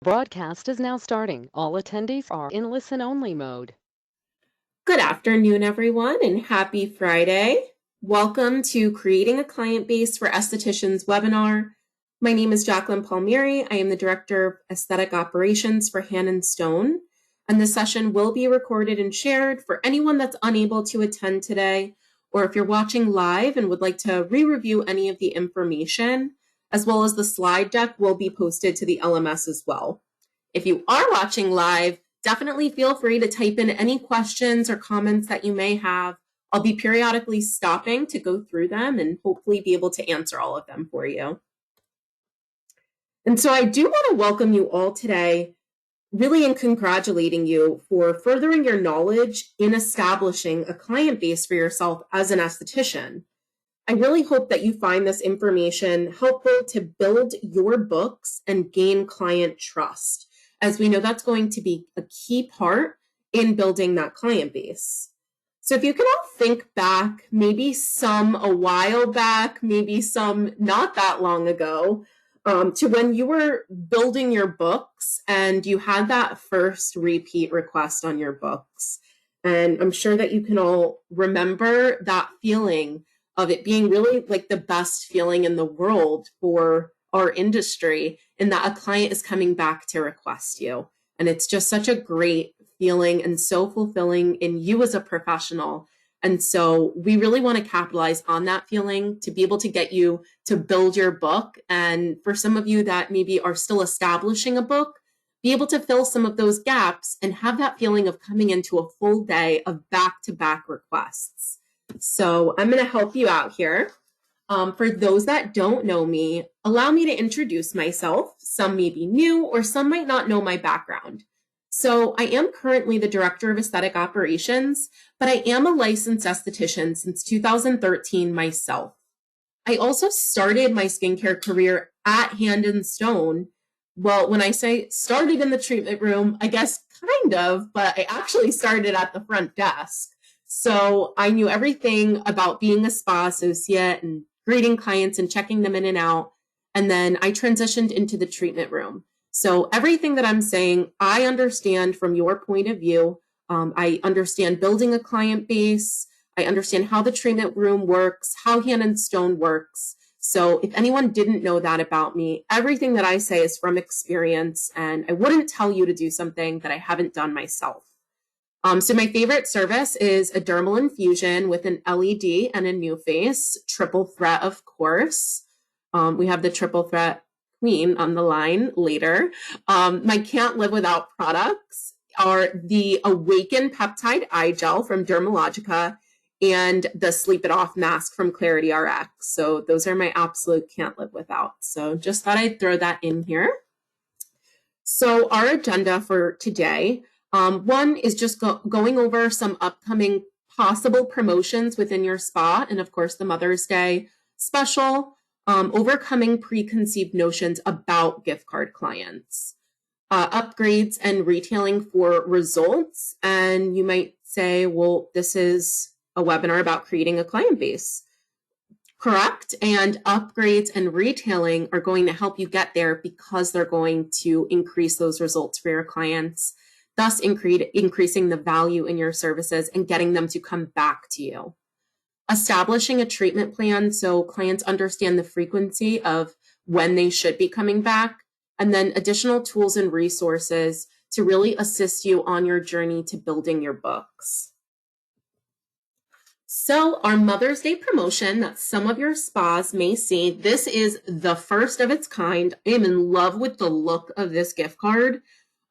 Broadcast is now starting. All attendees are in listen-only mode. Good afternoon, everyone, and happy Friday. Welcome to Creating a Client Base for Estheticians webinar. My name is Jacqueline Palmieri. I am the Director of Aesthetic Operations for Hand & Stone, and this session will be recorded and shared for anyone that's unable to attend today, or if you're watching live and would like to re-review any of the information, as well as the slide deck will be posted to the LMS as well. If you are watching live, definitely feel free to type in any questions or comments that you may have. I'll be periodically stopping to go through them and hopefully be able to answer all of them for you. And so I do want to welcome you all today, really, and congratulating you for furthering your knowledge in establishing a client base for yourself as an esthetician. I really hope that you find this information helpful to build your books and gain client trust, as we know that's going to be a key part in building that client base. So if you can all think back, maybe some a while back, maybe some not that long ago, to when you were building your books and you had that first repeat request on your books. And I'm sure that you can all remember that feeling of it being really like the best feeling in the world for our industry, in that a client is coming back to request you. And it's just such a great feeling and so fulfilling in you as a professional. And so we really want to capitalize on that feeling to be able to get you to build your book. And for some of you that maybe are still establishing a book, be able to fill some of those gaps and have that feeling of coming into a full day of back-to-back requests. So I'm going to help you out here. For those that don't know me, allow me to introduce myself. Some may be new or some might not know my background. So I am currently the Director of Aesthetic Operations, but I am a licensed esthetician since 2013 myself. I also started my skincare career at Hand & Stone. Well, when I say started in the treatment room, I guess kind of, but I actually started at the front desk. So I knew everything about being a spa associate and greeting clients and checking them in and out. And then I transitioned into the treatment room. So everything that I'm saying, I understand from your point of view. I understand building a client base. I understand how the treatment room works, how Hand & Stone works. So if anyone didn't know that about me, everything that I say is from experience, and I wouldn't tell you to do something that I haven't done myself. So my favorite service is a dermal infusion with an LED and a new face, triple threat, of course. We have the triple threat queen on the line later. My can't live without products are the Awaken Peptide Eye Gel from Dermalogica and the Sleep It Off mask from Clarity RX. So those are my absolute can't live without. So just thought I'd throw that in here. So our agenda for today, one is just going over some upcoming possible promotions within your spa, and of course the Mother's Day special, overcoming preconceived notions about gift card clients, upgrades and retailing for results. And you might say, well, this is a webinar about creating a client base. Correct. And upgrades and retailing are going to help you get there because they're going to increase those results for your clients, thus increasing the value in your services and getting them to come back to you. Establishing a treatment plan so clients understand the frequency of when they should be coming back, and then additional tools and resources to really assist you on your journey to building your books. So our Mother's Day promotion that some of your spas may see, this is the first of its kind. I am in love with the look of this gift card.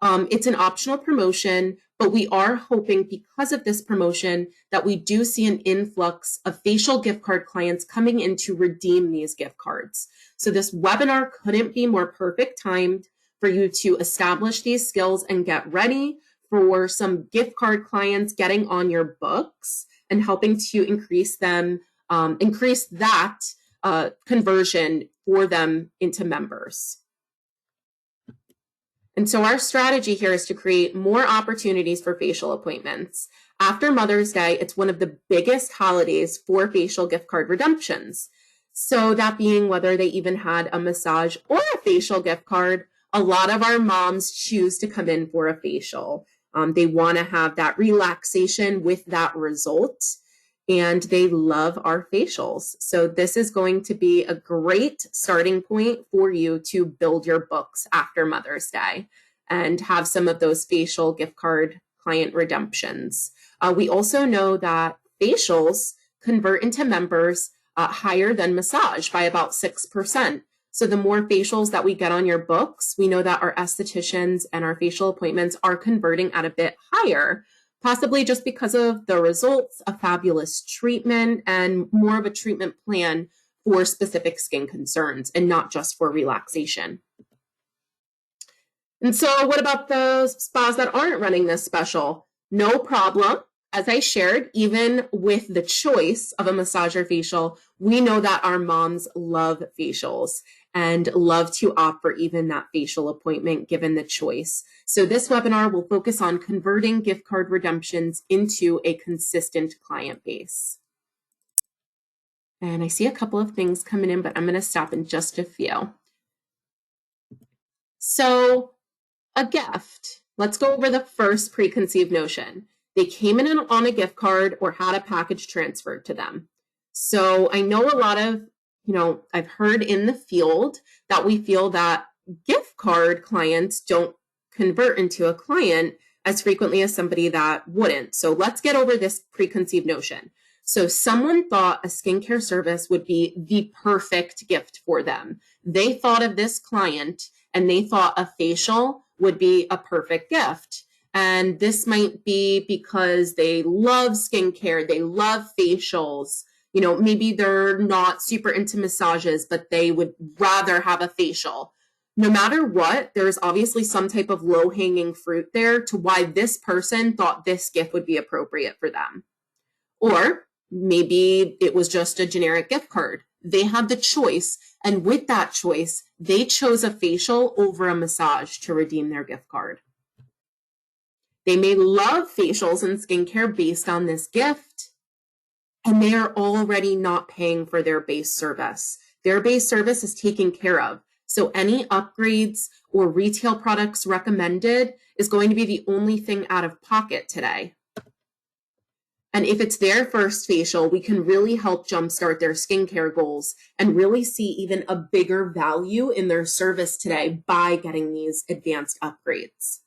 It's an optional promotion, but we are hoping because of this promotion that we do see an influx of facial gift card clients coming in to redeem these gift cards. So this webinar couldn't be more perfect timed for you to establish these skills and get ready for some gift card clients getting on your books and helping to increase that conversion for them into members. And so our strategy here is to create more opportunities for facial appointments. After Mother's Day, it's one of the biggest holidays for facial gift card redemptions. So that being whether they even had a massage or a facial gift card, a lot of our moms choose to come in for a facial. They want to have that relaxation with that result, and they love our facials. So this is going to be a great starting point for you to build your books after Mother's Day and have some of those facial gift card client redemptions. We also know that facials convert into members higher than massage by about 6%. So the more facials that we get on your books, we know that our estheticians and our facial appointments are converting at a bit higher, possibly just because of the results, a fabulous treatment, and more of a treatment plan for specific skin concerns and not just for relaxation. And so what about the spas that aren't running this special? No problem. As I shared, even with the choice of a massage or facial, we know that our moms love facials and love to opt for even that facial appointment given the choice. So this webinar will focus on converting gift card redemptions into a consistent client base. And I see a couple of things coming in, but I'm going to stop in just a few. So a gift, let's go over the first preconceived notion. They came in on a gift card or had a package transferred to them. So I know a lot of, I've heard in the field that we feel that gift card clients don't convert into a client as frequently as somebody that wouldn't. So let's get over this preconceived notion. So someone thought a skincare service would be the perfect gift for them. They thought of this client and they thought a facial would be a perfect gift. And this might be because they love skincare, they love facials. Maybe they're not super into massages, but they would rather have a facial. No matter what, there's obviously some type of low-hanging fruit there to why this person thought this gift would be appropriate for them. Or maybe it was just a generic gift card. They had the choice, and with that choice, they chose a facial over a massage to redeem their gift card. They may love facials and skincare based on this gift, and they are already not paying for their base service. Their base service is taken care of. So any upgrades or retail products recommended is going to be the only thing out of pocket today. And if it's their first facial, we can really help jumpstart their skincare goals and really see even a bigger value in their service today by getting these advanced upgrades.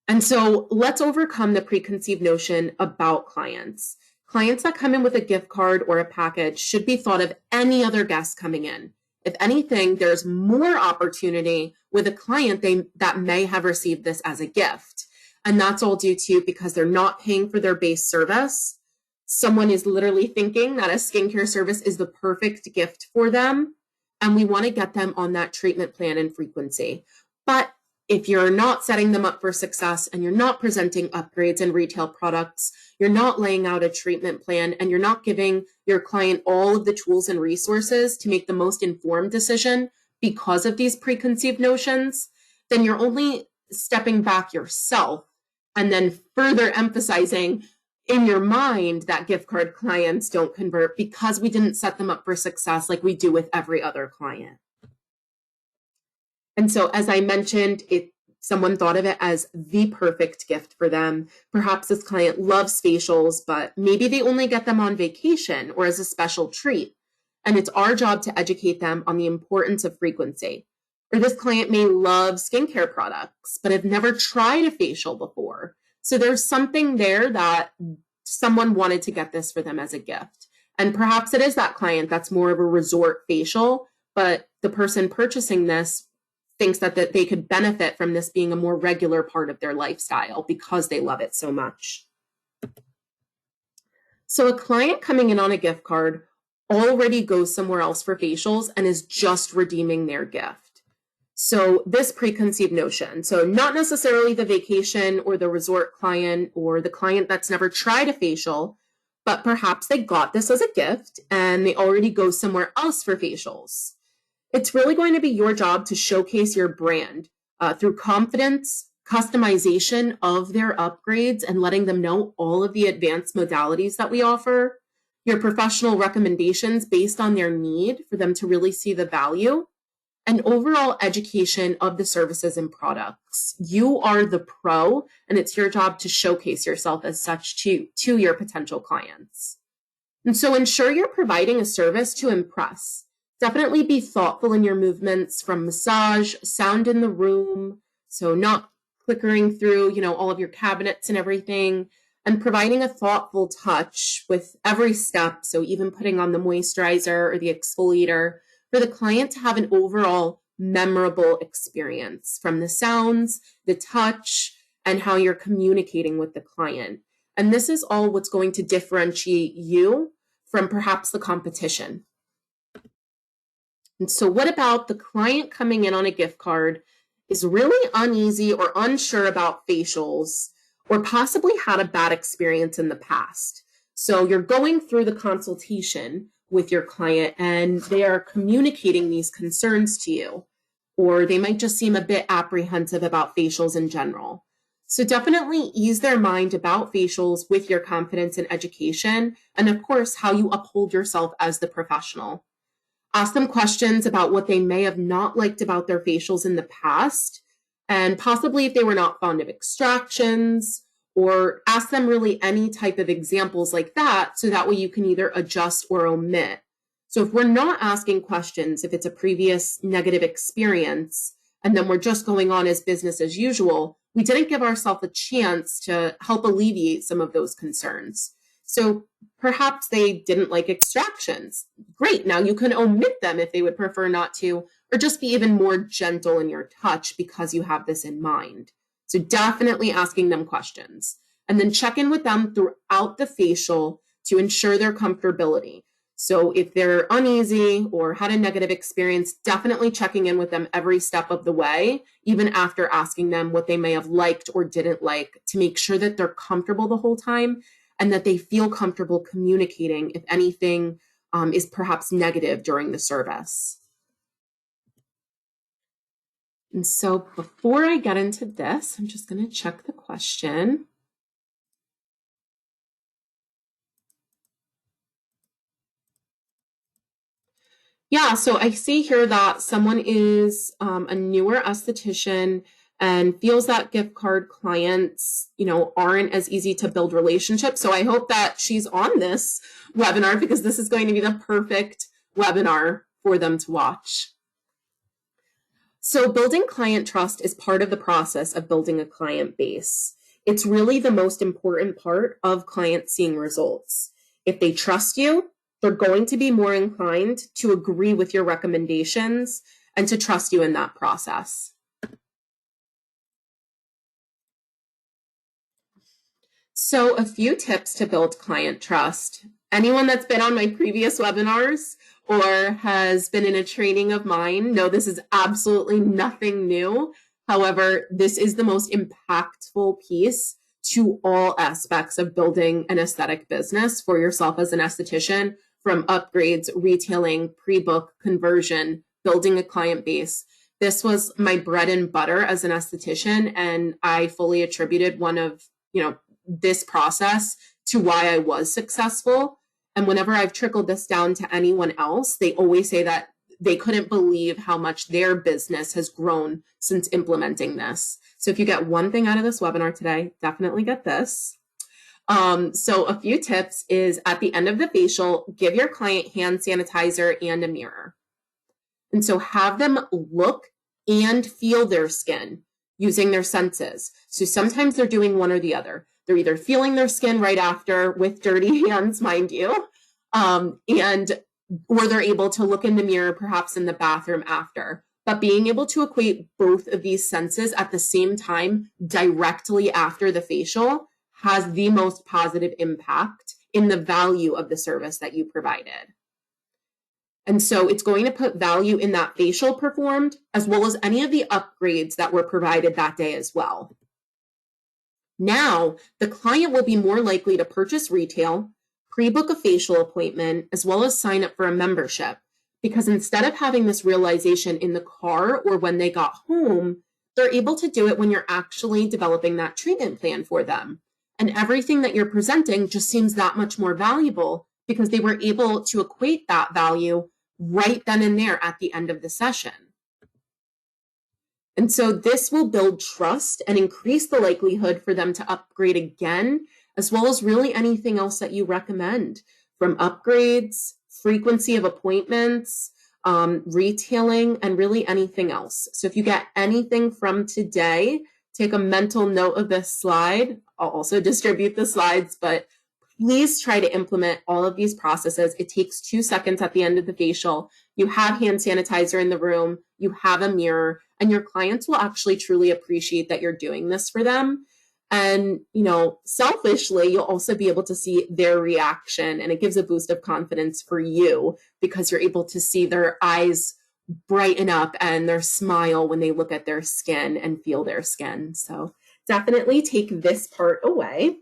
And so let's overcome the preconceived notion about clients. Clients that come in with a gift card or a package should be thought of any other guest coming in. If anything, there's more opportunity with a client that may have received this as a gift. And that's all due to because they're not paying for their base service. Someone is literally thinking that a skincare service is the perfect gift for them. And we want to get them on that treatment plan and frequency. But if you're not setting them up for success and you're not presenting upgrades and retail products, you're not laying out a treatment plan, and you're not giving your client all of the tools and resources to make the most informed decision because of these preconceived notions, then you're only stepping back yourself and then further emphasizing in your mind that gift card clients don't convert because we didn't set them up for success like we do with every other client. And so, as I mentioned, someone thought of it as the perfect gift for them. Perhaps this client loves facials, but maybe they only get them on vacation or as a special treat. And it's our job to educate them on the importance of frequency. Or this client may love skincare products, but have never tried a facial before. So there's something there that someone wanted to get this for them as a gift. And perhaps it is that client that's more of a resort facial, but the person purchasing this thinks that they could benefit from this being a more regular part of their lifestyle because they love it so much. So a client coming in on a gift card already goes somewhere else for facials and is just redeeming their gift. So this preconceived notion, so not necessarily the vacation or the resort client or the client that's never tried a facial, but perhaps they got this as a gift and they already go somewhere else for facials. It's really going to be your job to showcase your brand through confidence, customization of their upgrades, and letting them know all of the advanced modalities that we offer, your professional recommendations based on their need for them to really see the value, and overall education of the services and products. You are the pro, and it's your job to showcase yourself as such to your potential clients. And so ensure you're providing a service to impress. Definitely be thoughtful in your movements, from massage, sound in the room, so not clickering through, all of your cabinets and everything, and providing a thoughtful touch with every step. So even putting on the moisturizer or the exfoliator for the client to have an overall memorable experience, from the sounds, the touch, and how you're communicating with the client. And this is all what's going to differentiate you from perhaps the competition. And so what about the client coming in on a gift card is really uneasy or unsure about facials, or possibly had a bad experience in the past? So you're going through the consultation with your client and they are communicating these concerns to you, or they might just seem a bit apprehensive about facials in general. So definitely ease their mind about facials with your confidence and education, and of course, how you uphold yourself as the professional. Ask them questions about what they may have not liked about their facials in the past, and possibly if they were not fond of extractions, or ask them really any type of examples like that, so that way you can either adjust or omit. So if we're not asking questions, if it's a previous negative experience, and then we're just going on as business as usual, we didn't give ourselves a chance to help alleviate some of those concerns. So perhaps they didn't like extractions. Great, now you can omit them if they would prefer not to, or just be even more gentle in your touch because you have this in mind. So definitely asking them questions, and then check in with them throughout the facial to ensure their comfortability. So if they're uneasy or had a negative experience, definitely checking in with them every step of the way, even after asking them what they may have liked or didn't like, to make sure that they're comfortable the whole time and that they feel comfortable communicating if anything is perhaps negative during the service. And so before I get into this, I'm just going to check the question. Yeah, so I see here that someone is a newer esthetician and feels that gift card clients, aren't as easy to build relationships. So I hope that she's on this webinar, because this is going to be the perfect webinar for them to watch. So building client trust is part of the process of building a client base. It's really the most important part of clients seeing results. If they trust you, they're going to be more inclined to agree with your recommendations and to trust you in that process. So a few tips to build client trust. Anyone that's been on my previous webinars or has been in a training of mine know this is absolutely nothing new. However, this is the most impactful piece to all aspects of building an aesthetic business for yourself as an esthetician, from upgrades, retailing, Prebook, conversion, building a client base. This was my bread and butter as an esthetician, and I fully attributed one of, this process to why I was successful. And whenever I've trickled this down to anyone else, they always say that they couldn't believe how much their business has grown since implementing this. So if you get one thing out of this webinar today, definitely get this. So a few tips is, at the end of the facial, give your client hand sanitizer and a mirror. And so have them look and feel their skin using their senses. So sometimes they're doing one or the other. They're either feeling their skin right after with dirty hands, mind you, or they're able to look in the mirror, perhaps in the bathroom after. But being able to equate both of these senses at the same time directly after the facial has the most positive impact in the value of the service that you provided. And so it's going to put value in that facial performed, as well as any of the upgrades that were provided that day as well. Now, the client will be more likely to purchase retail, pre-book a facial appointment, as well as sign up for a membership, because instead of having this realization in the car or when they got home, they're able to do it when you're actually developing that treatment plan for them. And everything that you're presenting just seems that much more valuable because they were able to equate that value right then and there at the end of the session. And so this will build trust and increase the likelihood for them to upgrade again, as well as really anything else that you recommend, from upgrades, frequency of appointments, retailing, and really anything else. So if you get anything from today, take a mental note of this slide. I'll also distribute the slides, but please try to implement all of these processes. It takes 2 seconds at the end of the facial. You have hand sanitizer in the room, you have a mirror, and your clients will actually truly appreciate that you're doing this for them. And, selfishly, you'll also be able to see their reaction, and it gives a boost of confidence for you because you're able to see their eyes brighten up and their smile when they look at their skin and feel their skin. So definitely take this part away.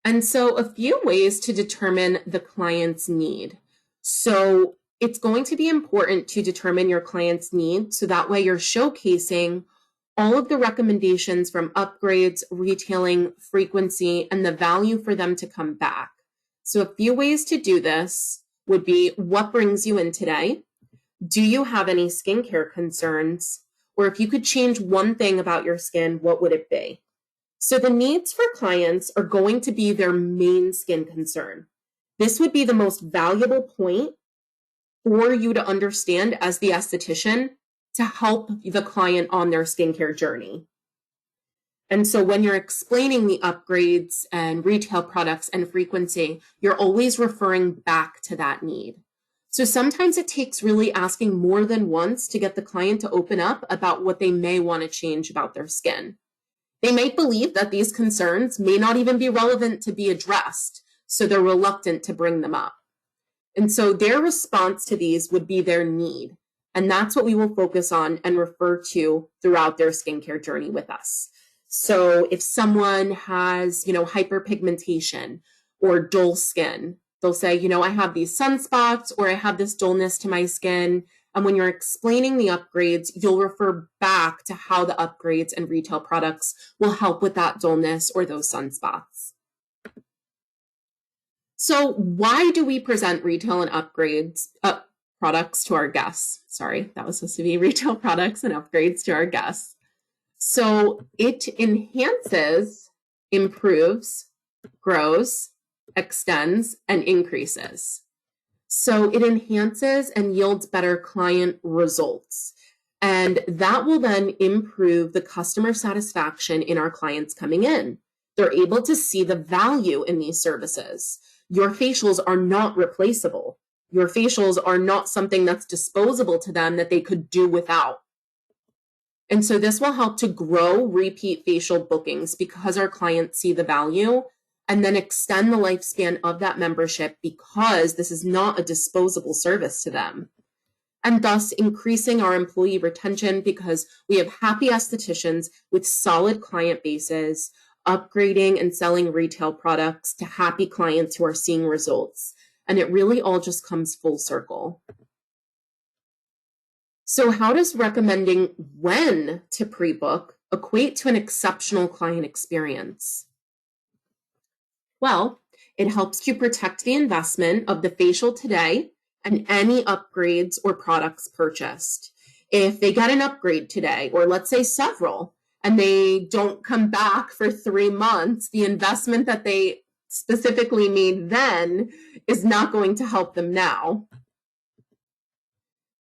And so a few ways to determine the client's need. So it's going to be important to determine your client's need so that way you're showcasing all of the recommendations from upgrades, retailing, frequency, and the value for them to come back. So a few ways to do this would be, what brings you in today? Do you have any skincare concerns? Or if you could change one thing about your skin, what would it be? So the needs for clients are going to be their main skin concern. This would be the most valuable point for you to understand as the esthetician to help the client on their skincare journey. And so when you're explaining the upgrades and retail products and frequency, you're always referring back to that need. So sometimes it takes really asking more than once to get the client to open up about what they may want to change about their skin. They might believe that these concerns may not even be relevant to be addressed, so they're reluctant to bring them up. And so their response to these would be their need. And that's what we will focus on and refer to throughout their skincare journey with us. So if someone has, hyperpigmentation or dull skin, they'll say, I have these sunspots or I have this dullness to my skin. And when you're explaining the upgrades, you'll refer back to how the upgrades and retail products will help with that dullness or those sunspots. So why do we present retail and upgrades products to our guests? Sorry, that was supposed to be retail products and upgrades to our guests. So it enhances, improves, grows, extends, and increases. So it enhances and yields better client results. And that will then improve the customer satisfaction in our clients coming in. They're able to see the value in these services. Your facials are not replaceable. Your facials are not something that's disposable to them that they could do without. And so this will help to grow repeat facial bookings because our clients see the value, and then extend the lifespan of that membership because this is not a disposable service to them. And thus increasing our employee retention because we have happy estheticians with solid client bases, upgrading and selling retail products to happy clients who are seeing results. And it really all just comes full circle. So how does recommending when to pre-book equate to an exceptional client experience? Well, it helps you protect the investment of the facial today and any upgrades or products purchased. If they get an upgrade today, or let's say several, and they don't come back for 3 months, the investment that they specifically made then is not going to help them now.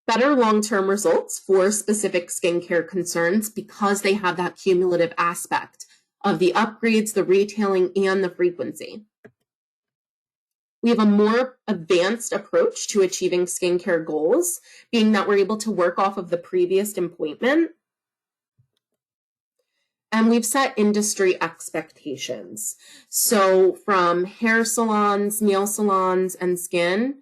Better long-term results for specific skincare concerns because they have that cumulative aspect of the upgrades, the retailing, and the frequency. We have a more advanced approach to achieving skincare goals, being that we're able to work off of the previous appointment. And we've set industry expectations. So from hair salons, nail salons, and skin,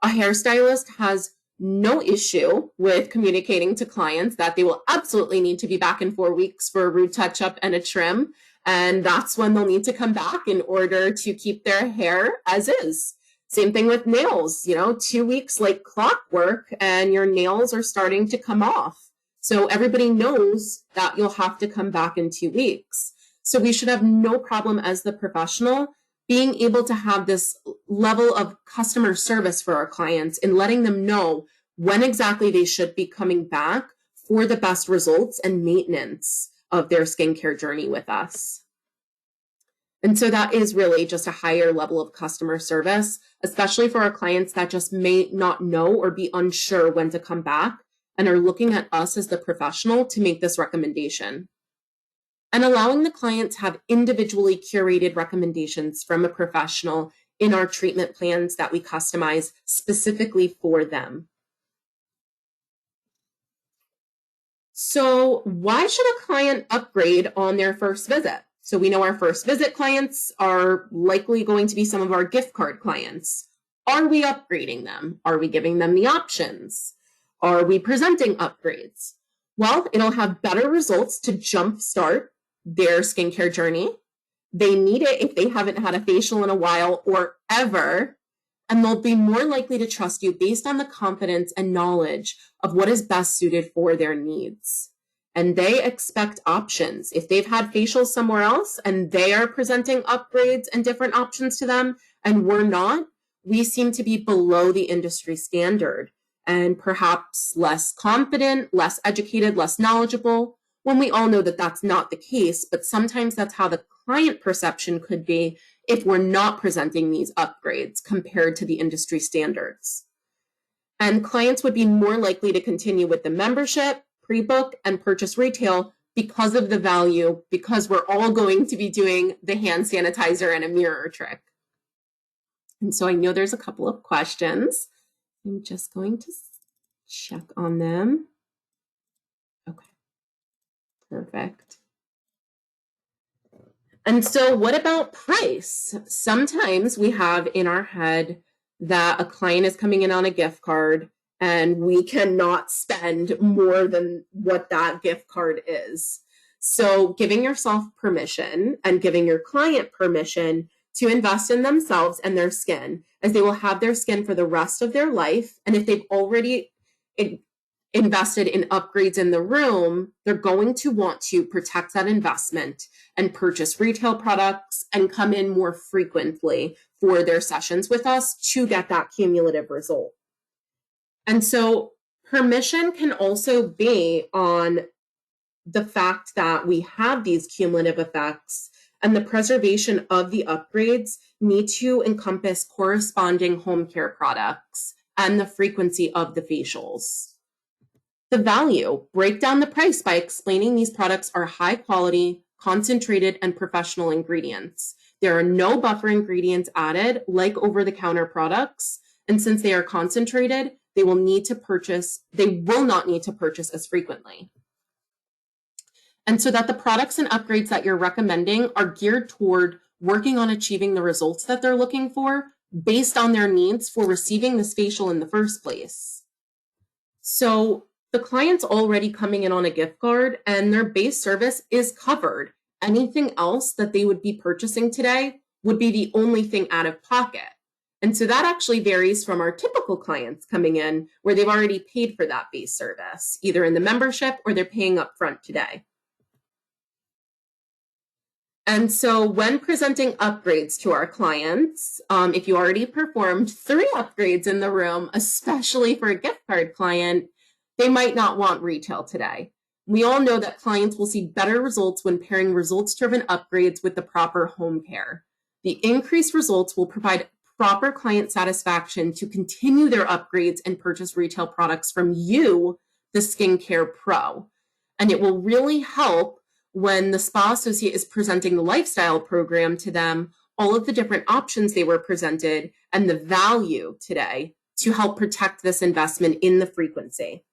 a hairstylist has no issue with communicating to clients that they will absolutely need to be back in 4 weeks for a root touch-up and a trim. And that's when they'll need to come back in order to keep their hair as is. Same thing with nails, 2 weeks like clockwork and your nails are starting to come off. So everybody knows that you'll have to come back in 2 weeks. So we should have no problem as the professional being able to have this level of customer service for our clients and letting them know when exactly they should be coming back for the best results and maintenance of their skincare journey with us. And so that is really just a higher level of customer service, especially for our clients that just may not know or be unsure when to come back and are looking at us as the professional to make this recommendation. And allowing the client to have individually curated recommendations from a professional in our treatment plans that we customize specifically for them. So why should a client upgrade on their first visit? So we know our first visit clients are likely going to be some of our gift card clients. Are we upgrading them? Are we giving them the options? Are we presenting upgrades? Well, it'll have better results to jumpstart their skincare journey. They need it if they haven't had a facial in a while or ever, and they'll be more likely to trust you based on the confidence and knowledge of what is best suited for their needs. And they expect options. If they've had facials somewhere else and they are presenting upgrades and different options to them, and we're not, we seem to be below the industry standard and perhaps less confident, less educated, less knowledgeable, when we all know that that's not the case, but sometimes that's how the client perception could be if we're not presenting these upgrades compared to the industry standards. And clients would be more likely to continue with the membership, Prebook, and purchase retail because of the value, because we're all going to be doing the hand sanitizer and a mirror trick. And so I know there's a couple of questions. I'm just going to check on them. Okay, perfect. And so what about price? Sometimes we have in our head that a client is coming in on a gift card and we cannot spend more than what that gift card is. So giving yourself permission and giving your client permission to invest in themselves and their skin, as they will have their skin for the rest of their life. And if they've already invested in upgrades in the room, they're going to want to protect that investment and purchase retail products and come in more frequently for their sessions with us to get that cumulative result. And so permission can also be on the fact that we have these cumulative effects, and the preservation of the upgrades need to encompass corresponding home care products and the frequency of the facials. The value, break down the price by explaining these products are high quality, concentrated, and professional ingredients. There are no buffer ingredients added like over-the-counter products, and since they are concentrated, they will not need to purchase as frequently. And so that the products and upgrades that you're recommending are geared toward working on achieving the results that they're looking for based on their needs for receiving this facial in the first place. So the client's already coming in on a gift card and their base service is covered. Anything else that they would be purchasing today would be the only thing out of pocket. And so that actually varies from our typical clients coming in where they've already paid for that base service, either in the membership or they're paying upfront today. And so when presenting upgrades to our clients, if you already performed 3 upgrades in the room, especially for a gift card client, they might not want retail today. We all know that clients will see better results when pairing results-driven upgrades with the proper home care. The increased results will provide proper client satisfaction to continue their upgrades and purchase retail products from you, the skincare pro. And it will really help when the spa associate is presenting the lifestyle program to them, all of the different options they were presented and the value today to help protect this investment in the frequency.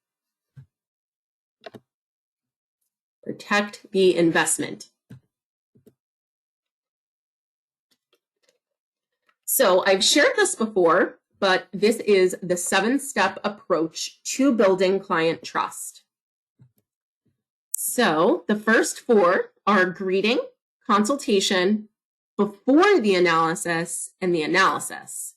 Protect the investment. So I've shared this before, but this is the 7-step approach to building client trust. So the first 4 are greeting, consultation, before the analysis, and the analysis.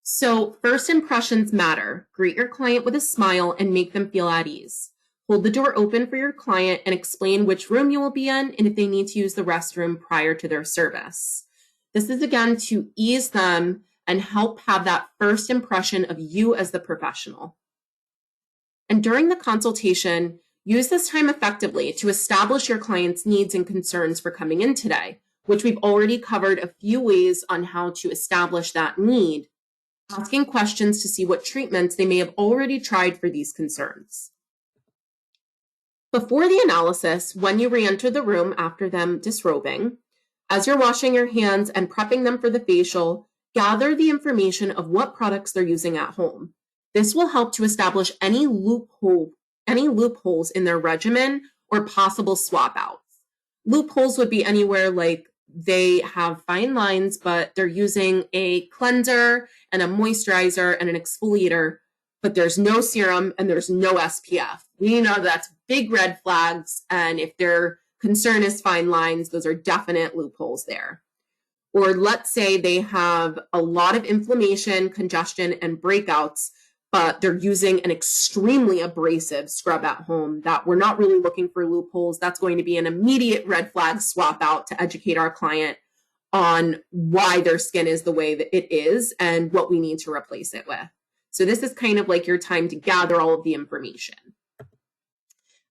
So first impressions matter. Greet your client with a smile and make them feel at ease. Hold the door open for your client and explain which room you will be in and if they need to use the restroom prior to their service. This is again to ease them and help have that first impression of you as the professional. And during the consultation, use this time effectively to establish your client's needs and concerns for coming in today, which we've already covered a few ways on how to establish that need, asking questions to see what treatments they may have already tried for these concerns. Before the analysis, when you re-enter the room after them disrobing, as you're washing your hands and prepping them for the facial, gather the information of what products they're using at home. This will help to establish any loopholes in their regimen or possible swap outs. Loopholes would be anywhere like they have fine lines, but they're using a cleanser and a moisturizer and an exfoliator, but there's no serum and there's no SPF. We know that's big red flags, and if their concern is fine lines, those are definite loopholes there. Or let's say they have a lot of inflammation, congestion, and breakouts, but they're using an extremely abrasive scrub at home that we're not really looking for loopholes. That's going to be an immediate red flag swap out to educate our client on why their skin is the way that it is and what we need to replace it with. So this is kind of like your time to gather all of the information.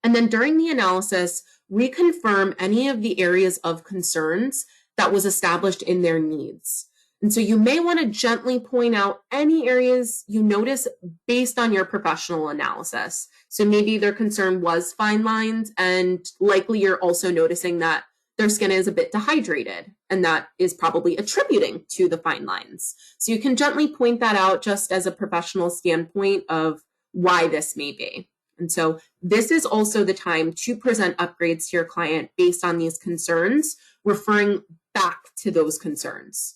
And then during the analysis, reconfirm any of the areas of concerns that was established in their needs. And so you may want to gently point out any areas you notice based on your professional analysis. So maybe their concern was fine lines, and likely you're also noticing that their skin is a bit dehydrated, and that is probably attributing to the fine lines. So you can gently point that out just as a professional standpoint of why this may be. And so this is also the time to present upgrades to your client based on these concerns, referring back to those concerns.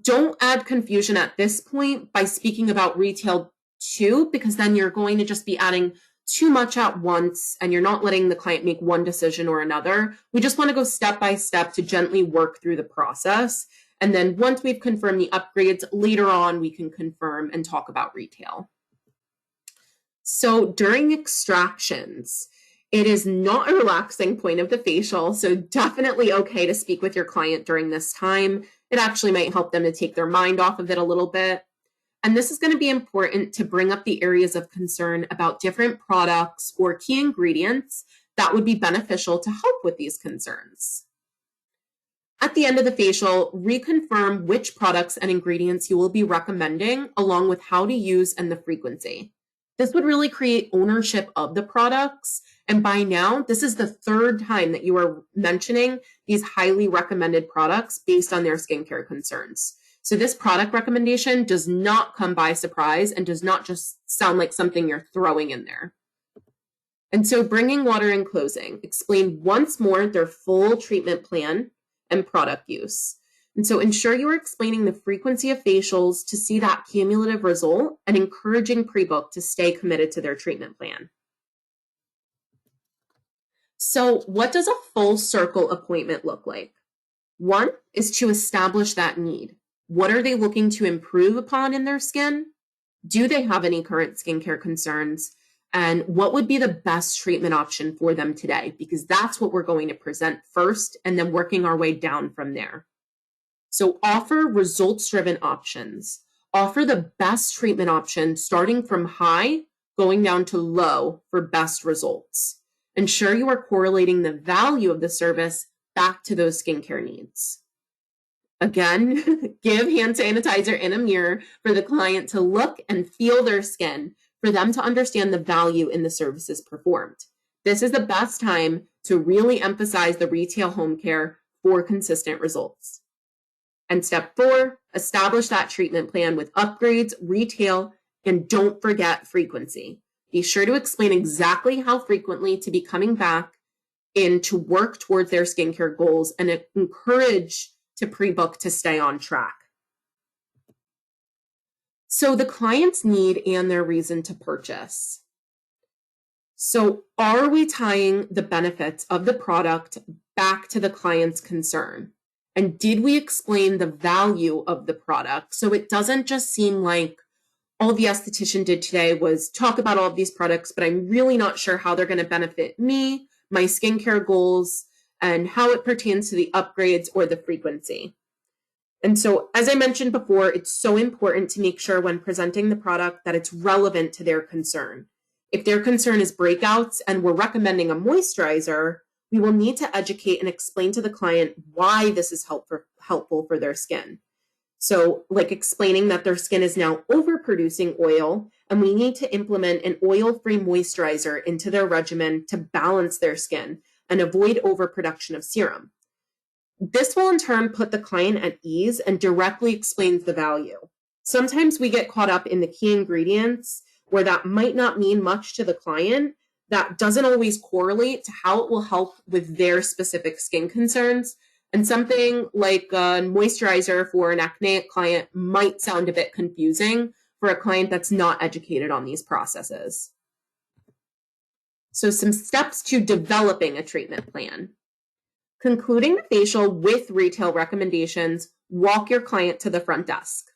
Don't add confusion at this point by speaking about retail too, because then you're going to just be adding too much at once and you're not letting the client make one decision or another. We just want to go step by step to gently work through the process. And then once we've confirmed the upgrades, later on we can confirm and talk about retail. So during extractions, it is not a relaxing point of the facial, so definitely okay to speak with your client during this time. It actually might help them to take their mind off of it a little bit. And this is going to be important to bring up the areas of concern about different products or key ingredients that would be beneficial to help with these concerns. At the end of the facial, reconfirm which products and ingredients you will be recommending, along with how to use and the frequency. This would really create ownership of the products. And by now, this is the third time that you are mentioning these highly recommended products based on their skincare concerns. So this product recommendation does not come by surprise and does not just sound like something you're throwing in there. And so bringing water in closing, explain once more their full treatment plan and product use. And so ensure you are explaining the frequency of facials to see that cumulative result and encouraging Prebook to stay committed to their treatment plan. So what does a full circle appointment look like? One is to establish that need. What are they looking to improve upon in their skin? Do they have any current skincare concerns? And what would be the best treatment option for them today? Because that's what we're going to present first and then working our way down from there. So offer results-driven options. Offer the best treatment option starting from high, going down to low for best results. Ensure you are correlating the value of the service back to those skincare needs. Again, give hand sanitizer in a mirror for the client to look and feel their skin, for them to understand the value in the services performed. This is the best time to really emphasize the retail home care for consistent results. And step 4, establish that treatment plan with upgrades, retail, and don't forget frequency. Be sure to explain exactly how frequently to be coming back in to work towards their skincare goals and encourage to Prebook to stay on track. So the client's need and their reason to purchase. So are we tying the benefits of the product back to the client's concern? And did we explain the value of the product so it doesn't just seem like all the esthetician did today was talk about all of these products, but I'm really not sure how they're going to benefit me, my skincare goals, and how it pertains to the upgrades or the frequency. And so, as I mentioned before, it's so important to make sure when presenting the product that it's relevant to their concern. If their concern is breakouts and we're recommending a moisturizer, we will need to educate and explain to the client why this is helpful for their skin. So like explaining that their skin is now overproducing oil and we need to implement an oil-free moisturizer into their regimen to balance their skin and avoid overproduction of serum. This will in turn put the client at ease and directly explains the value. Sometimes we get caught up in the key ingredients where that might not mean much to the client. That doesn't always correlate to how it will help with their specific skin concerns. And something like a moisturizer for an acneic client might sound a bit confusing for a client that's not educated on these processes. So some steps to developing a treatment plan. Concluding the facial with retail recommendations, walk your client to the front desk.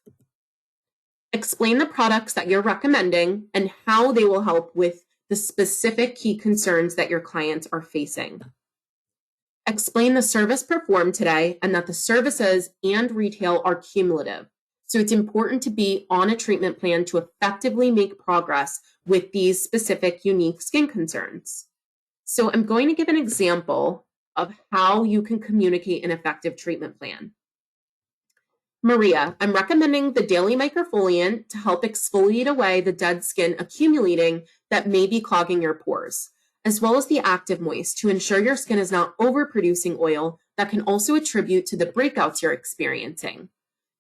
Explain the products that you're recommending and how they will help with the specific key concerns that your clients are facing. Explain the service performed today and that the services and retail are cumulative. So it's important to be on a treatment plan to effectively make progress with these specific unique skin concerns. So I'm going to give an example of how you can communicate an effective treatment plan. Maria, I'm recommending the daily microfoliant to help exfoliate away the dead skin accumulating that may be clogging your pores, as well as the active moist to ensure your skin is not overproducing oil that can also attribute to the breakouts you're experiencing.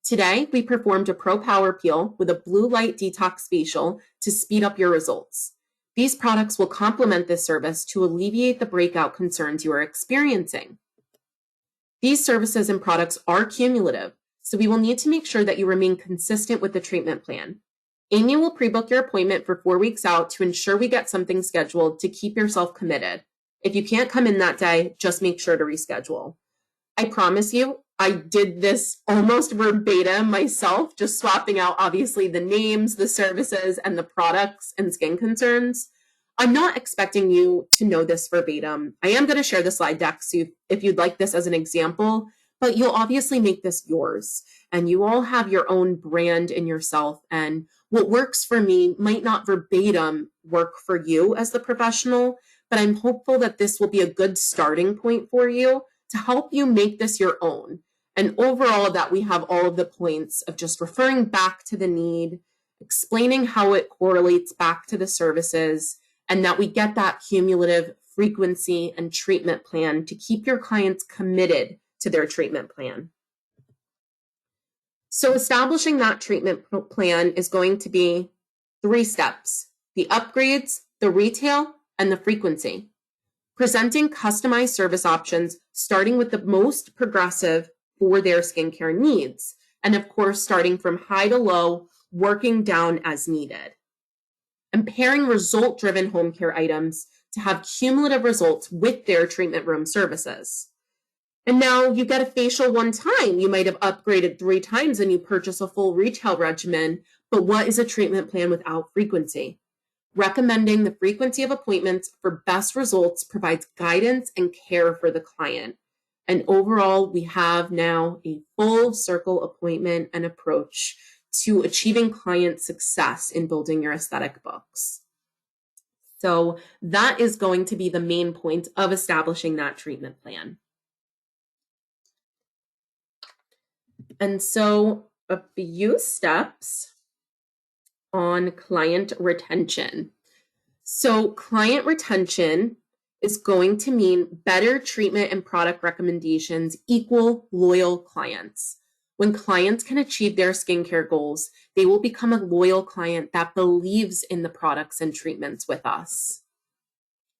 Today, we performed a Pro Power Peel with a blue light detox facial to speed up your results. These products will complement this service to alleviate the breakout concerns you are experiencing. These services and products are cumulative, so we will need to make sure that you remain consistent with the treatment plan. Amy will pre-book your appointment for 4 weeks out to ensure we get something scheduled to keep yourself committed. If you can't come in that day, just make sure to reschedule. I promise you, I did this almost verbatim myself, just swapping out obviously the names, the services, and the products and skin concerns. I'm not expecting you to know this verbatim. I am going to share the slide deck so if you'd like this as an example, but you'll obviously make this yours. And you all have your own brand in yourself. And what works for me might not verbatim work for you as the professional, but I'm hopeful that this will be a good starting point for you to help you make this your own. And overall, that we have all of the points of just referring back to the need, explaining how it correlates back to the services, and that we get that cumulative frequency and treatment plan to keep your clients committed to their treatment plan. So establishing that treatment plan is going to be 3 steps: the upgrades, the retail, and the frequency. Presenting customized service options, starting with the most progressive for their skincare needs. And of course, starting from high to low, working down as needed. And pairing result-driven home care items to have cumulative results with their treatment room services. And now you get a facial one time. You might have upgraded 3 times and you purchase a full retail regimen, but what is a treatment plan without frequency? Recommending the frequency of appointments for best results provides guidance and care for the client. And overall, we have now a full circle appointment and approach to achieving client success in building your aesthetic books. So that is going to be the main point of establishing that treatment plan. And so a few steps on client retention. So client retention is going to mean better treatment and product recommendations equal loyal clients. When clients can achieve their skincare goals, they will become a loyal client that believes in the products and treatments with us.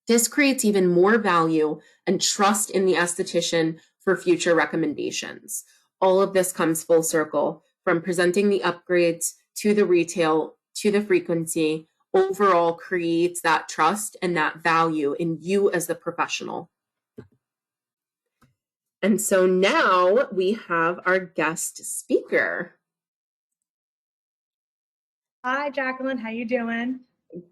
This creates even more value and trust in the esthetician for future recommendations. All of this comes full circle from presenting the upgrades to the retail to the frequency. Overall creates that trust and that value in you as the professional. And so now we have our guest speaker. Hi, Jacqueline. How you doing?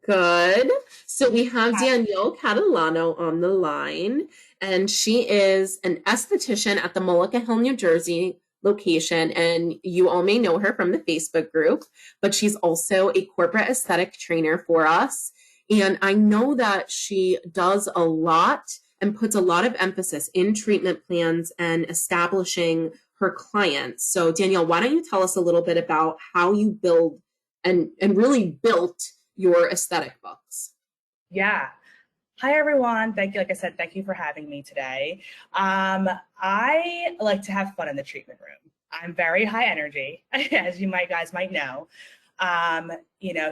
Good. So we have Danielle Catalano on the line, and she is an esthetician at the Mullica Hill, New Jersey location, and you all may know her from the Facebook group, but she's also a corporate aesthetic trainer for us, And I know that she does a lot and puts a lot of emphasis in treatment plans and establishing her clients. So Danielle, why don't you tell us a little bit about how you build and really built your aesthetic books? Yeah. Hi, everyone. Thank you. Like I said, thank you for having me today. I like to have fun in the treatment room. I'm very high energy, as you guys might know.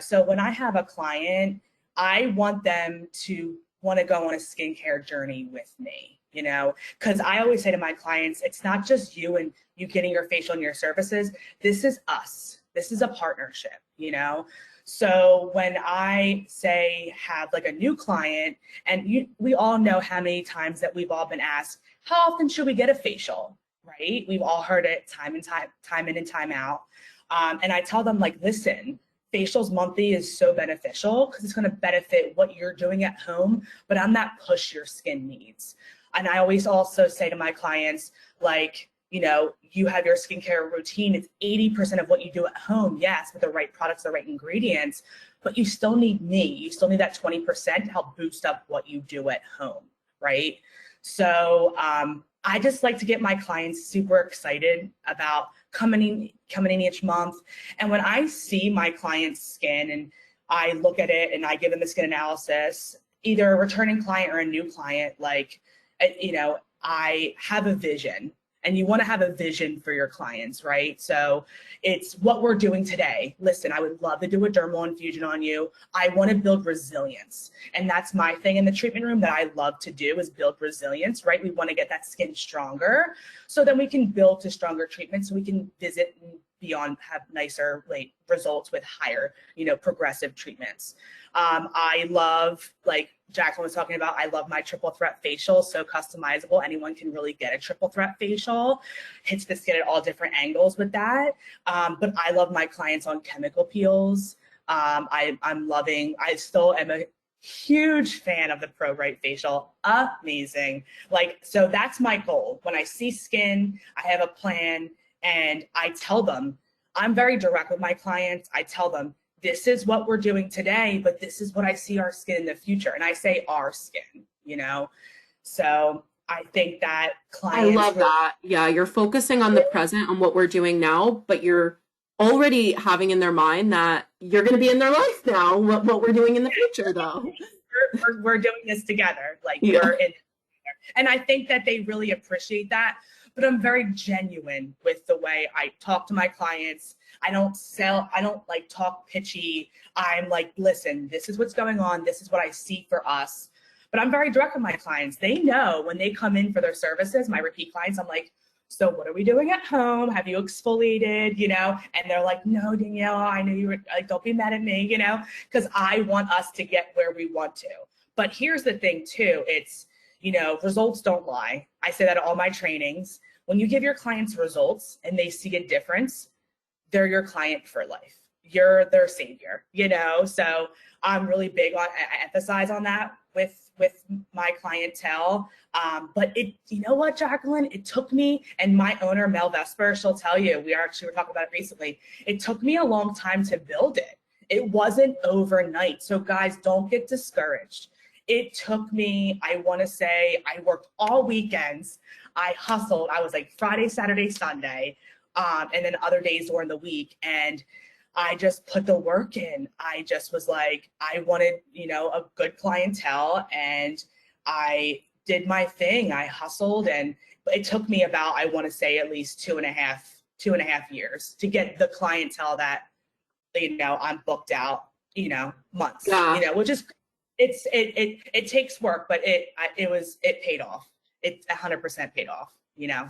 So when I have a client, I want them to want to go on a skincare journey with me, because I always say to my clients, it's not just you and you getting your facial and your services. This is us. This is a partnership. So when I say have like a new client, and we all know how many times that we've all been asked, how often should we get a facial, right? We've all heard it time in and time out. And I tell them, like, listen, facials monthly is so beneficial because it's going to benefit what you're doing at home, but on that push your skin needs. And I always also say to my clients, like, you have your skincare routine. It's 80% of what you do at home. Yes, with the right products, the right ingredients, but you still need me. You still need that 20% to help boost up what you do at home, right? So I just like to get my clients super excited about coming in each month. And when I see my client's skin and I look at it and I give them the skin analysis, either a returning client or a new client, like, I have a vision. And you want to have a vision for your clients, right? So it's what we're doing today. Listen, I would love to do a dermal infusion on you. I want to build resilience. And that's my thing in the treatment room that I love to do is build resilience, right? We want to get that skin stronger so then we can build to stronger treatments so we can visit and beyond have nicer results with higher, progressive treatments. I love, like Jacqueline was talking about, I love my triple threat facial, so customizable. Anyone can really get a triple threat facial. Hits the skin at all different angles with that. But I love my clients on chemical peels. I still am a huge fan of the Pro Bright facial. Amazing. So that's my goal. When I see skin, I have a plan and I tell them, I'm very direct with my clients. I tell them, this is what we're doing today, but this is what I see our skin in the future. And I say our skin, So I think that clients— I love that. Yeah, you're focusing on the present, on what we're doing now, but you're already having in their mind that you're going to be in their life now, what we're doing in the future, though. We're doing this together. Yeah. We're in it together. And I think that they really appreciate that. But I'm very genuine with the way I talk to my clients. I don't talk pitchy. I'm like, listen, this is what's going on. This is what I see for us. But I'm very direct with my clients. They know when they come in for their services, my repeat clients, I'm like, so what are we doing at home? Have you exfoliated, And they're like, no, Danielle, I know you were like, don't be mad at me, because I want us to get where we want to. But here's the thing too. It's, results don't lie. I say that at all my trainings. When you give your clients results and they see a difference, they're your client for life. You're their savior, So I'm really big on, I emphasize on that with my clientele. But you know what, Jacqueline, it took me, and my owner, Mel Vesper, she'll tell you, we were talking about it recently. It took me a long time to build it. It wasn't overnight. So guys, don't get discouraged. It took me, I want to say, I worked all weekends. I hustled. I was like Friday, Saturday, Sunday, and then other days during the week. And I just put the work in. I just was like, I wanted, a good clientele, and I did my thing. I hustled, and it took me about, I want to say, at least two and a half years to get the clientele that, I'm booked out, months, Yeah. which is, it takes work, but it paid off. It 100% paid off,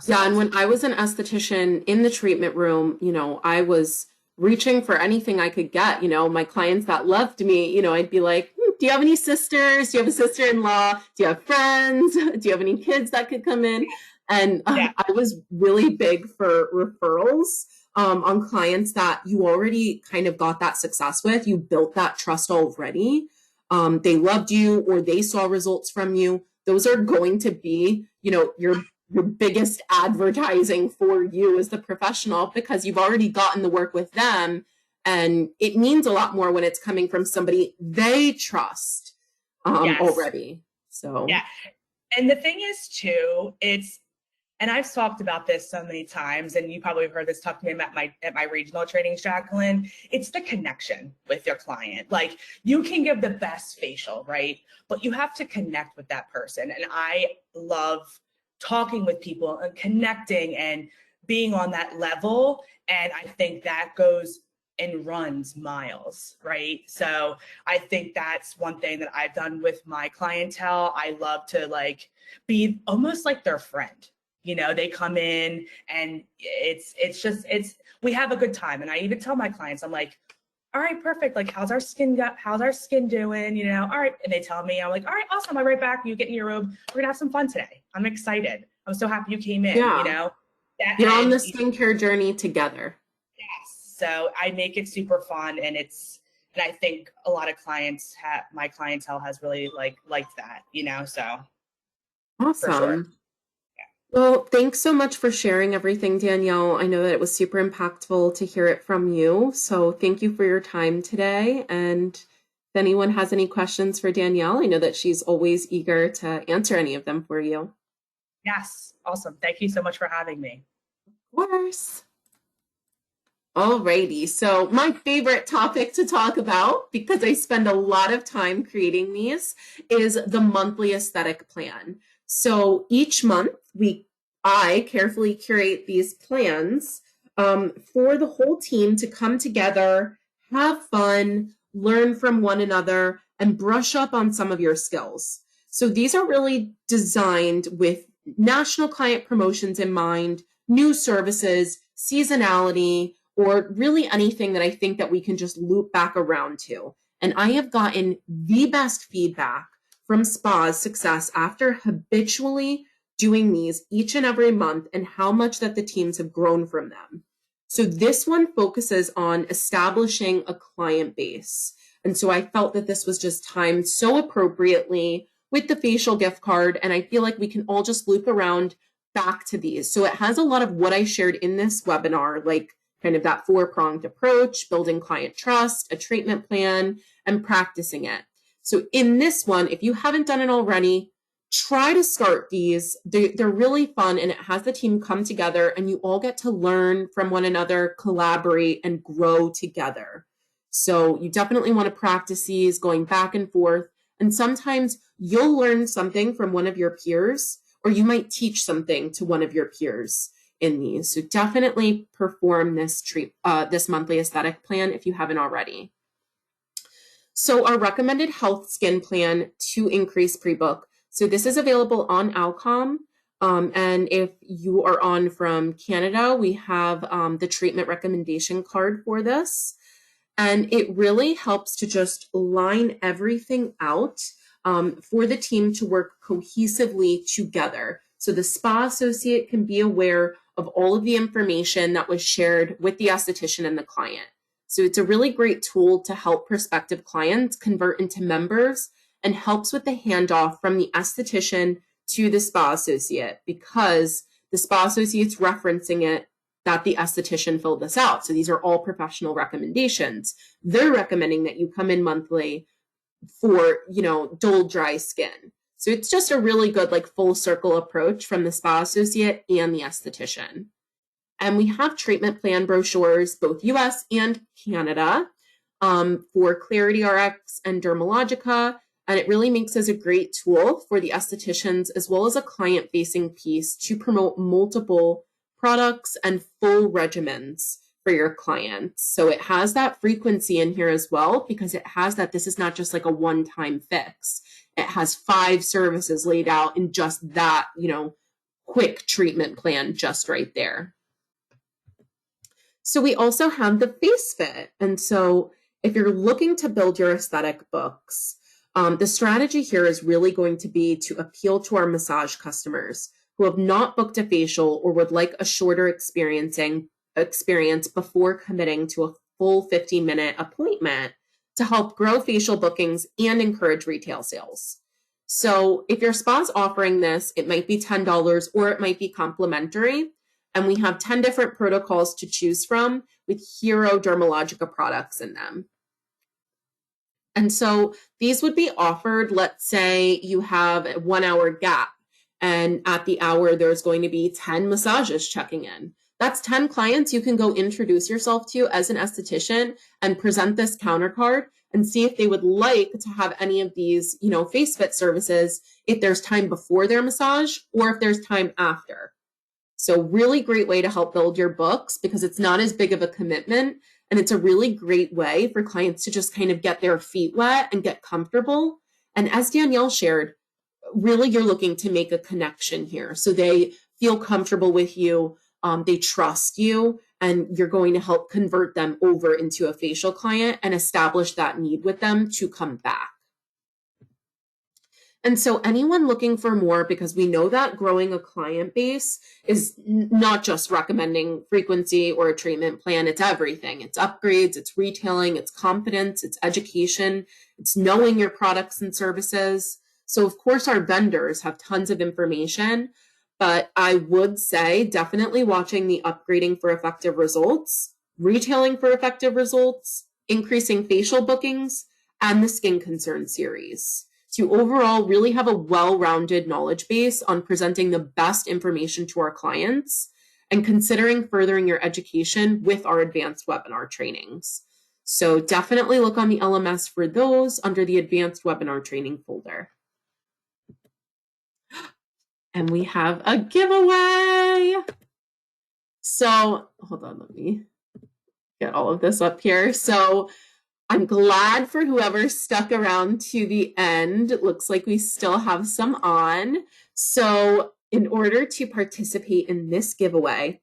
So. Yeah, and when I was an esthetician in the treatment room, I was reaching for anything I could get. My clients that loved me, I'd be like, do you have any sisters? Do you have a sister-in-law? Do you have friends? Do you have any kids that could come in? And Yeah. I was really big for referrals on clients that you already kind of got that success with. You built that trust already. They loved you, or they saw results from you. Those are going to be, your biggest advertising for you as the professional, because you've already gotten the work with them. And it means a lot more when it's coming from somebody they trust Yes. already. So Yeah. And the thing is too, and I've talked about this so many times, and you probably have heard this talk to me at my regional trainings, Jacqueline. It's the connection with your client. Like, you can give the best facial, right? But you have to connect with that person. And I love talking with people and connecting and being on that level. And I think that goes and runs miles, right? So I think that's one thing that I've done with my clientele. I love to like be almost like their friend. You know, they come in and we have a good time. And I even tell my clients, I'm like, all right, perfect. Like, how's our skin doing? You know, all right. And they tell me, I'm like, all right, awesome. I'll be right back. You get in your room. We're gonna have some fun today. I'm excited. I'm so happy you came in, you know. You're on the skincare journey together. Yes. So I make it super fun, and I think a lot of my clientele has really liked that, you know, so. Awesome. For sure. Well, thanks so much for sharing everything, Danielle. I know that it was super impactful to hear it from you. So thank you for your time today. And if anyone has any questions for Danielle, I know that she's always eager to answer any of them for you. Yes. Awesome. Thank you so much for having me. Of course. Alrighty. So my favorite topic to talk about, because I spend a lot of time creating these, is the monthly aesthetic plan. So each month I carefully curate these plans for the whole team to come together, have fun, learn from one another, and brush up on some of your skills. So these are really designed with national client promotions in mind, new services, seasonality, or really anything that I think that we can just loop back around to. And I have gotten the best feedback from Spa's success after habitually doing these each and every month, and how much that the teams have grown from them. So this one focuses on establishing a client base. And so I felt that this was just timed so appropriately with the facial gift card. And I feel like we can all just loop around back to these. So it has a lot of what I shared in this webinar, like kind of that 4-pronged approach, building client trust, a treatment plan, and practicing it. So in this one, if you haven't done it already, try to start these. They're really fun, and it has the team come together, and you all get to learn from one another, collaborate, and grow together. So you definitely want to practice these going back and forth. And sometimes you'll learn something from one of your peers, or you might teach something to one of your peers in these. So definitely perform this monthly aesthetic plan if you haven't already. So our recommended health skin plan to increase Prebook. So this is available on Alcom. And if you are on from Canada, we have the treatment recommendation card for this. And it really helps to just line everything out for the team to work cohesively together. So the spa associate can be aware of all of the information that was shared with the esthetician and the client. So it's a really great tool to help prospective clients convert into members, and helps with the handoff from the esthetician to the spa associate, because the spa associate's referencing it that the esthetician filled this out. So these are all professional recommendations. They're recommending that you come in monthly for, dull, dry skin. So it's just a really good, like, full circle approach from the spa associate and the esthetician. And we have treatment plan brochures, both US and Canada, for Clarity RX and Dermalogica. And it really makes us a great tool for the estheticians, as well as a client-facing piece to promote multiple products and full regimens for your clients. So it has that frequency in here as well, because it has that this is not just like a one-time fix. It has 5 services laid out in just that, quick treatment plan just right there. So we also have the face fit. And so if you're looking to build your aesthetic books, the strategy here is really going to be to appeal to our massage customers who have not booked a facial or would like a shorter experience before committing to a full 15-minute appointment to help grow facial bookings and encourage retail sales. So if your spa's offering this, it might be $10 or it might be complimentary. And we have 10 different protocols to choose from with hero Dermalogica products in them. And so these would be offered, let's say you have a 1 hour gap, and at the hour there's going to be 10 massages checking in. That's 10 clients you can go introduce yourself to as an esthetician and present this counter card and see if they would like to have any of these, face fit services if there's time before their massage or if there's time after. So really great way to help build your books because it's not as big of a commitment, and it's a really great way for clients to just kind of get their feet wet and get comfortable. And as Danielle shared, really you're looking to make a connection here. So they feel comfortable with you, they trust you, and you're going to help convert them over into a facial client and establish that need with them to come back. And so anyone looking for more, because we know that growing a client base is not just recommending frequency or a treatment plan, it's everything. It's upgrades, it's retailing, it's confidence, it's education, it's knowing your products and services. So of course our vendors have tons of information, but I would say definitely watching the upgrading for effective results, retailing for effective results, increasing facial bookings, and the skin concern series to overall really have a well-rounded knowledge base on presenting the best information to our clients and considering furthering your education with our advanced webinar trainings. So definitely look on the LMS for those under the advanced webinar training folder. And we have a giveaway. So hold on, let me get all of this up here. So I'm glad for whoever stuck around to the end. It looks like we still have some on. So in order to participate in this giveaway,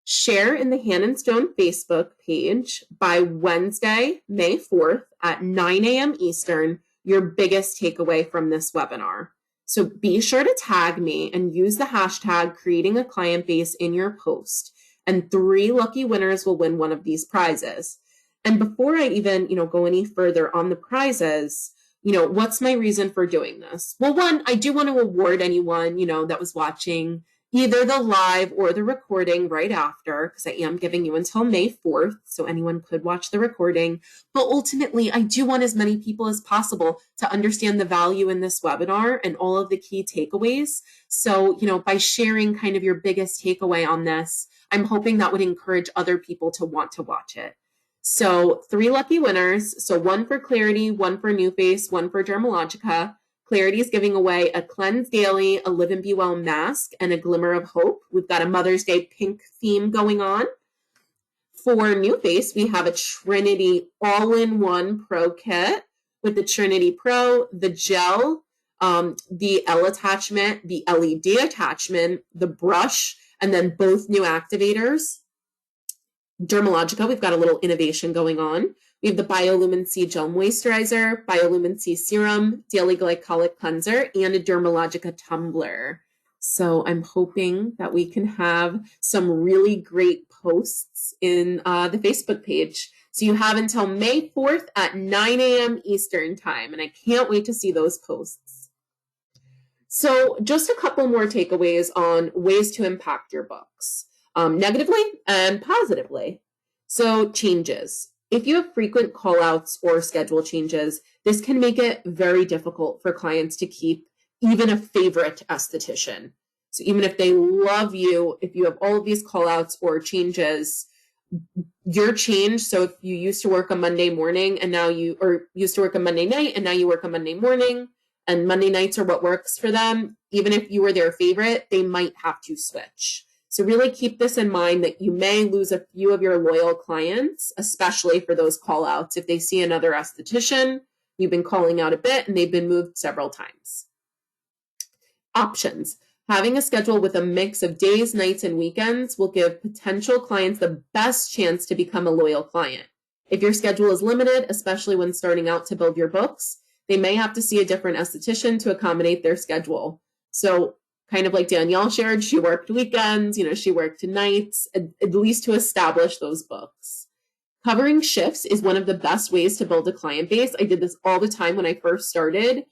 share in the Hand and Stone Facebook page by Wednesday, May 4th at 9 a.m. Eastern, your biggest takeaway from this webinar. So be sure to tag me and use the hashtag creating a client base in your post. And 3 lucky winners will win one of these prizes. And before I even, go any further on the prizes, what's my reason for doing this? Well, one, I do want to award anyone, that was watching either the live or the recording right after, because I am giving you until May 4th, so anyone could watch the recording. But ultimately, I do want as many people as possible to understand the value in this webinar and all of the key takeaways. So, by sharing kind of your biggest takeaway on this, I'm hoping that would encourage other people to want to watch it. So 3 lucky winners. So 1 for Clarity, 1 for New Face, 1 for Dermalogica. Clarity is giving away a Cleanse Daily, a Live and Be Well mask, and a Glimmer of Hope. We've got a Mother's Day pink theme going on. For New Face, we have a Trinity all-in-one Pro kit with the Trinity Pro, the gel, the L attachment, the LED attachment, the brush, and then both new activators. Dermalogica, we've got a little innovation going on. We have the Biolumin C Gel Moisturizer, Biolumin C Serum, Daily Glycolic Cleanser, and a Dermalogica tumbler. So I'm hoping that we can have some really great posts in the Facebook page. So you have until May 4th at 9 a.m. Eastern time, and I can't wait to see those posts. So just a couple more takeaways on ways to impact your books. Negatively and positively. So changes. If you have frequent callouts or schedule changes, this can make it very difficult for clients to keep even a favorite esthetician. So even if they love you, if you have all of these callouts or changes, your change. So if you used to work a Monday morning and now used to work a Monday night and now you work a Monday morning, and Monday nights are what works for them, even if you were their favorite, they might have to switch. So really keep this in mind that you may lose a few of your loyal clients, especially for those call outs. If they see another esthetician, you've been calling out a bit and they've been moved several times. Options. Having a schedule with a mix of days, nights, and weekends will give potential clients the best chance to become a loyal client. If your schedule is limited, especially when starting out to build your books, they may have to see a different esthetician to accommodate their schedule. So kind of like Danielle shared, she worked weekends, she worked nights, at least to establish those books. Covering shifts is one of the best ways to build a client base. I did this all the time when I first started.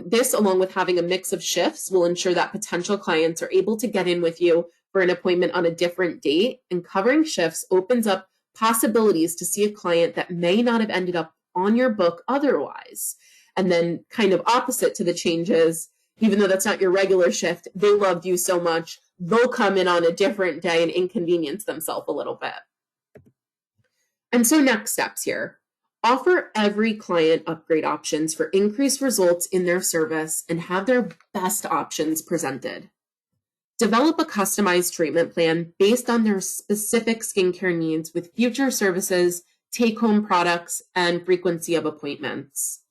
This, along with having a mix of shifts, will ensure that potential clients are able to get in with you for an appointment on a different date, and covering shifts opens up possibilities to see a client that may not have ended up on your book otherwise. And then kind of opposite to the changes, even though that's not your regular shift, they loved you so much, they'll come in on a different day and inconvenience themselves a little bit. And so next steps here. Offer every client upgrade options for increased results in their service and have their best options presented. Develop a customized treatment plan based on their specific skincare needs with future services, take-home products, and frequency of appointments.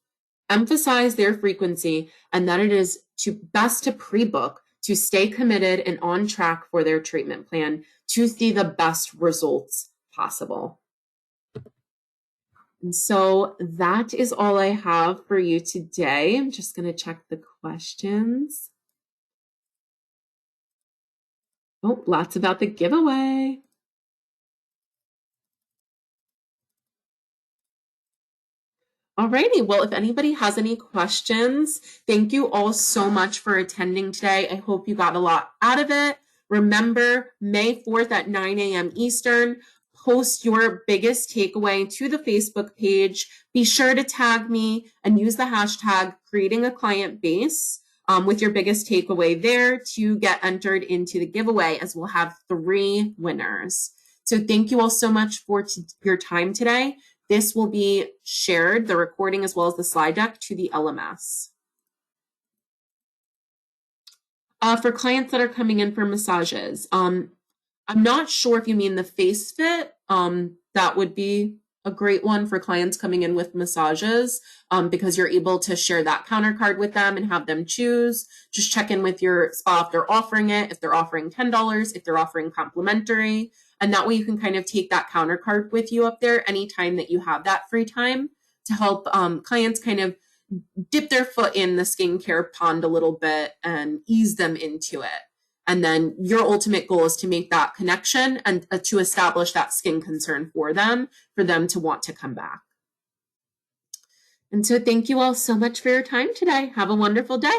Emphasize their frequency and that it is best to pre-book to stay committed and on track for their treatment plan to see the best results possible. And so that is all I have for you today. I'm just going to check the questions. Oh, lots about the giveaway. Alrighty, well, if anybody has any questions, thank you all so much for attending today. I hope you got a lot out of it. Remember, May 4th at 9 a.m. Eastern, post your biggest takeaway to the Facebook page. Be sure to tag me and use the hashtag creating a client base with your biggest takeaway there to get entered into the giveaway, as we'll have 3 winners. So thank you all so much for your time today. This will be shared, the recording as well as the slide deck, to the LMS. For clients that are coming in for massages, I'm not sure if you mean the face fit. That would be a great one for clients coming in with massages because you're able to share that counter card with them and have them choose. Just check in with your spa if they're offering it, if they're offering $10, if they're offering complimentary. And that way you can kind of take that counter card with you up there anytime that you have that free time to help clients kind of dip their foot in the skincare pond a little bit and ease them into it. And then your ultimate goal is to make that connection and to establish that skin concern for them to want to come back. And so thank you all so much for your time today. Have a wonderful day.